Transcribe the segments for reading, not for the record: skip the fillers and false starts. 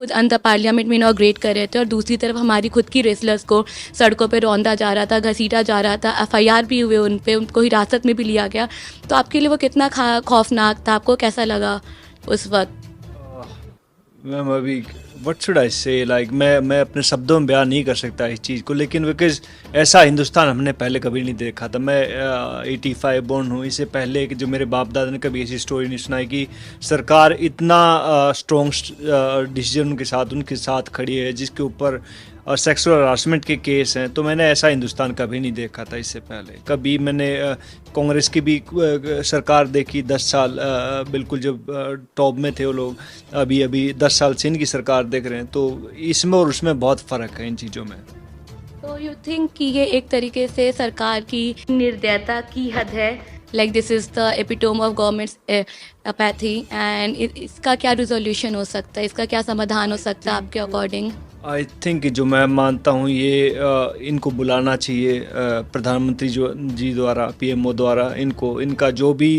खुद अंदर पार्लियामेंट में इनॉग्रेट कर रहे थे और दूसरी तरफ हमारी खुद की रेसलर्स को सड़कों पे रौंदा जा रहा था, घसीटा जा रहा था, एफआईआर भी हुए उन पे, उनको हिरासत में भी लिया गया। तो आपके लिए वो कितना खौफनाक था, आपको कैसा लगा उस वक्त? मैम अभी व्हाट शुड आई से, लाइक मैं अपने शब्दों में बयान नहीं कर सकता इस चीज़ को, लेकिन बिकॉज ऐसा हिंदुस्तान हमने पहले कभी नहीं देखा था। मैं 85 बोर्न हूँ, इससे पहले कि जो मेरे बाप दादा ने कभी ऐसी स्टोरी नहीं सुनाई कि सरकार इतना स्ट्रॉन्ग डिसीजन उनके साथ खड़ी है जिसके ऊपर सेक्सुअल हरासमेंट के केस हैं। तो मैंने ऐसा हिंदुस्तान कभी नहीं देखा था इससे पहले। कभी मैंने कांग्रेस की भी सरकार देखी 10 साल, बिल्कुल जब टॉप में थे वो लोग। अभी 10 साल से इनकी सरकार देख रहे हैं, तो इसमें और उसमें बहुत फ़र्क है इन चीज़ों में। तो यू थिंक कि ये एक तरीके से सरकार की निर्दयता की हद है, like this is the epitome of governments apathy, and इसका क्या रिजोल्यूशन हो सकता है, इसका क्या समाधान हो सकता है आपके अकॉर्डिंग? आई थिंक जो मैं मानता हूँ ये इनको बुलाना चाहिए प्रधानमंत्री जी द्वारा, पीएमओ द्वारा। इनका जो भी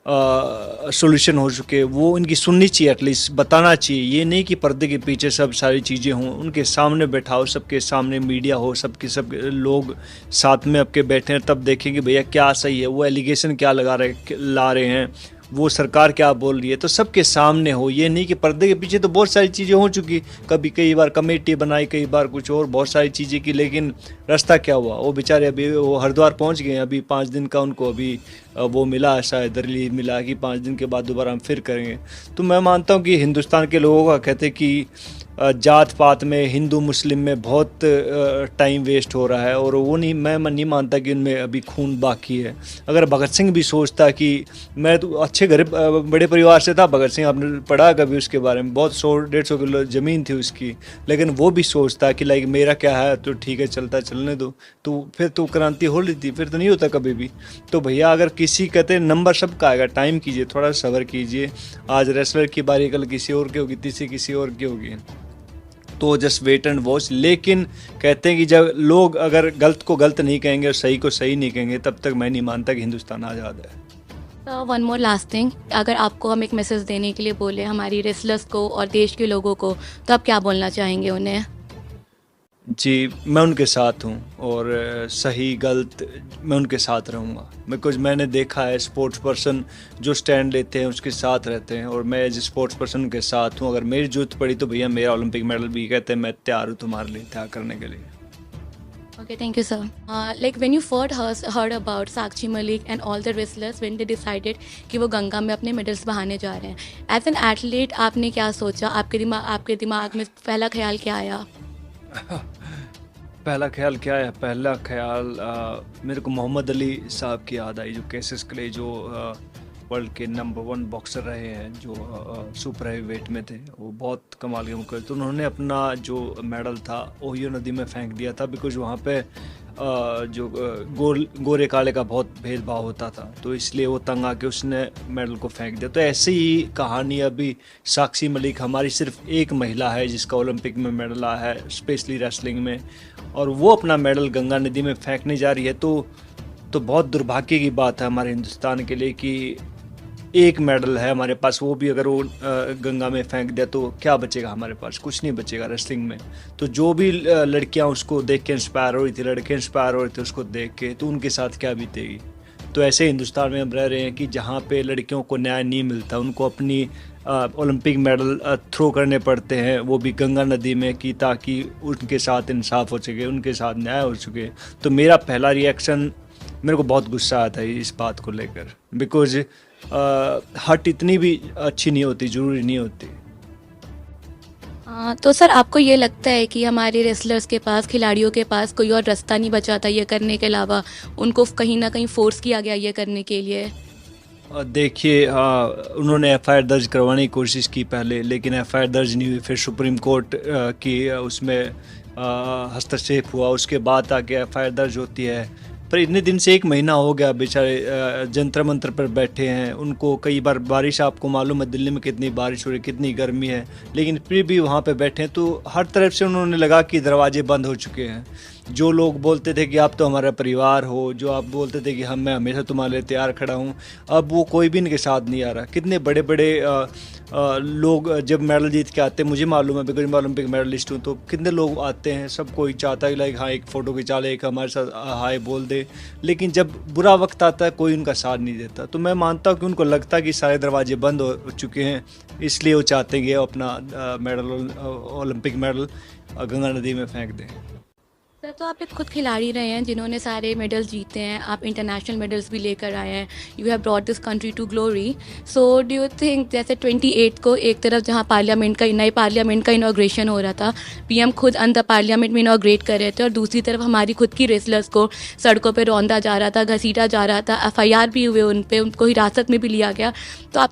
सॉल्यूशन हो चुके वो इनकी सुननी चाहिए, एटलीस्ट बताना चाहिए। ये नहीं कि पर्दे के पीछे सब सारी चीज़ें हों, उनके सामने बैठाओ, सबके सामने मीडिया हो, सब लोग साथ में आपके बैठे हैं, तब देखेंगे भैया क्या सही है, वो एलिगेशन क्या ला रहे हैं, वो सरकार क्या बोल रही है, तो सबके सामने हो। ये नहीं कि पर्दे के पीछे तो बहुत सारी चीज़ें हो चुकी, कई बार कमेटी बनाई, कई बार कुछ और बहुत सारी चीज़ें की, लेकिन रास्ता क्या हुआ? वो बेचारे अभी वो हरिद्वार पहुंच गए हैं, अभी 5 दिन का उनको अभी वो मिला, शायद रिलीज मिला कि 5 दिन के बाद दोबारा हम फिर करेंगे। तो मैं मानता हूँ कि हिंदुस्तान के लोगों का कहते कि जात पात में, हिंदू मुस्लिम में बहुत टाइम वेस्ट हो रहा है, और वो नहीं, मैं नहीं मानता कि उनमें अभी खून बाकी है। अगर भगत सिंह भी सोचता कि मैं तो अच्छे बड़े परिवार से था भगत सिंह, आपने पढ़ा कभी उसके बारे में, बहुत 100-150 किलो ज़मीन थी उसकी, लेकिन वो भी सोचता कि लाइक मेरा क्या है, तो ठीक है चलता चलने दो, तो फिर तो क्रांति हो लेती, फिर तो नहीं होता कभी भी। तो भैया अगर किसी कहते हैं नंबर सबका आएगा, टाइम कीजिए, थोड़ा सब्र कीजिए। आज रेसलर की बारी, कल किसी और की होगी, तीसरी किसी और की होगी, तो जस्ट वेट एंड वॉच। लेकिन कहते हैं कि जब लोग अगर गलत को गलत नहीं कहेंगे और सही को सही नहीं कहेंगे, तब तक मैं नहीं मानता कि हिंदुस्तान आज़ाद है। वन मोर लास्ट थिंग, अगर आपको हम एक मैसेज देने के लिए बोले हमारी रेसलर्स को और देश के लोगों को, तो आप क्या बोलना चाहेंगे उन्हें? जी, मैं उनके साथ हूँ, और सही गलत मैं उनके साथ रहूँगा, बिकॉज मैंने देखा है स्पोर्ट्स पर्सन जो स्टैंड लेते हैं उसके साथ रहते हैं, और मैं एज स्पोर्ट्स पर्सन उनके साथ हूँ। अगर मेरी जरूरत पड़ी तो भैया मेरा ओलंपिक मेडल भी कहते हैं मैं तैयार हूँ तुम्हारे लिए, त्याग करने के लिए। Okay, thank you, sir. Like when you first heard about Sakshi Malik and all the wrestlers when they decided कि वो गंगा में अपने मेडल्स बहाने जा रहे हैं, एज एन एथलीट आपने क्या सोचा? आपके दिमाग में पहला ख्याल क्या आया? पहला ख्याल क्या है? पहला ख्याल मेरे को मोहम्मद अली साहब की याद आई, जो कैसिस क्ले, जो वर्ल्ड के नंबर 1 बॉक्सर रहे हैं, जो सुपर हैवी वेट में थे। वो बहुत कमाल के मुकाबले, तो उन्होंने अपना जो मेडल था ओहियो नदी में फेंक दिया था, बिकॉज वहाँ पे जो गोरे काले का बहुत भेदभाव होता था, तो इसलिए वो तंग आके उसने मेडल को फेंक दिया। तो ऐसी ही कहानी अभी साक्षी मलिक हमारी सिर्फ एक महिला है जिसका ओलंपिक में मेडल आया है, स्पेशली रेसलिंग में, और वो अपना मेडल गंगा नदी में फेंकने जा रही है। तो बहुत दुर्भाग्य की बात है हमारे हिंदुस्तान के लिए कि एक मेडल है हमारे पास, वो भी अगर वो गंगा में फेंक दिया तो क्या बचेगा हमारे पास? कुछ नहीं बचेगा रेसलिंग में। तो जो भी लड़कियां उसको देख के इंस्पायर हो रही थी, लड़के इंस्पायर हो रहे थे उसको देख के, तो उनके साथ क्या बीतेगी? तो ऐसे हिंदुस्तान में हम रह रहे हैं कि जहाँ पे लड़कियों को न्याय नहीं मिलता, उनको अपनी ओलंपिक मेडल थ्रो करने पड़ते हैं, वो भी गंगा नदी में, कि ताकि उनके साथ इंसाफ हो सके, उनके साथ न्याय हो सके। तो मेरा पहला रिएक्शन, मेरे को बहुत गुस्सा आता है इस बात को लेकर, बिकॉज हट इतनी भी अच्छी नहीं होती, ज़रूरी नहीं होती। तो सर आपको ये लगता है कि हमारे रेसलर्स के पास, खिलाड़ियों के पास कोई और रास्ता नहीं बचा था ये करने के अलावा? उनको कहीं ना कहीं फोर्स किया गया ये करने के लिए? देखिए, उन्होंने एफआईआर दर्ज करवाने की कोशिश की पहले, लेकिन एफआईआर दर्ज नहीं हुई। फिर सुप्रीम कोर्ट की उसमें हस्तक्षेप हुआ, उसके बाद आके एफआईआर दर्ज होती है। पर इतने दिन से 1 महीना हो गया, बेचारे जंतर मंतर पर बैठे हैं। उनको कई बार बारिश, आपको मालूम है दिल्ली में कितनी बारिश हो रही है, कितनी गर्मी है, लेकिन फिर भी वहाँ पे बैठे हैं। तो हर तरफ से उन्होंने लगा कि दरवाजे बंद हो चुके हैं। जो लोग बोलते थे कि आप तो हमारा परिवार हो, जो आप बोलते थे कि मैं हमेशा तुम्हारे लिए तैयार खड़ा हूँ, अब वो कोई भी इनके साथ नहीं आ रहा। कितने बड़े बड़े लोग जब मेडल जीत के आते हैं, मुझे मालूम है बिकॉज मैं ओलंपिक मेडलिस्ट हूँ, तो कितने लोग आते हैं, सब कोई चाहता है लाइक हाँ एक फ़ोटो खिंचा ले, एक हमारे साथ हाय बोल दे, लेकिन जब बुरा वक्त आता है कोई उनका साथ नहीं देता। तो मैं मानता हूँ कि उनको लगता है कि सारे दरवाजे बंद हो चुके हैं, इसलिए वो चाहते हैं कि अपना मेडल, ओलंपिक मेडल गंगा नदी में फेंक दें। सर, तो आप एक खुद खिलाड़ी रहे हैं जिन्होंने सारे मेडल जीते हैं, आप इंटरनेशनल मेडल्स भी लेकर आए हैं, you have brought this country to glory. So do you think जैसे 28 को एक तरफ जहां पार्लियामेंट का नए पार्लियामेंट का इनॉग्रेशन हो रहा था, पीएम खुद अंदर पार्लियामेंट में इनॉग्रेट कर रहे थे, और दूसरी तरफ हमारी खुद की रेसलर्स को सड़कों पर रौंदा जा रहा था, घसीटा जा रहा था, एफआईआर भी हुए उन पे, उनको हिरासत में भी लिया गया, तो आप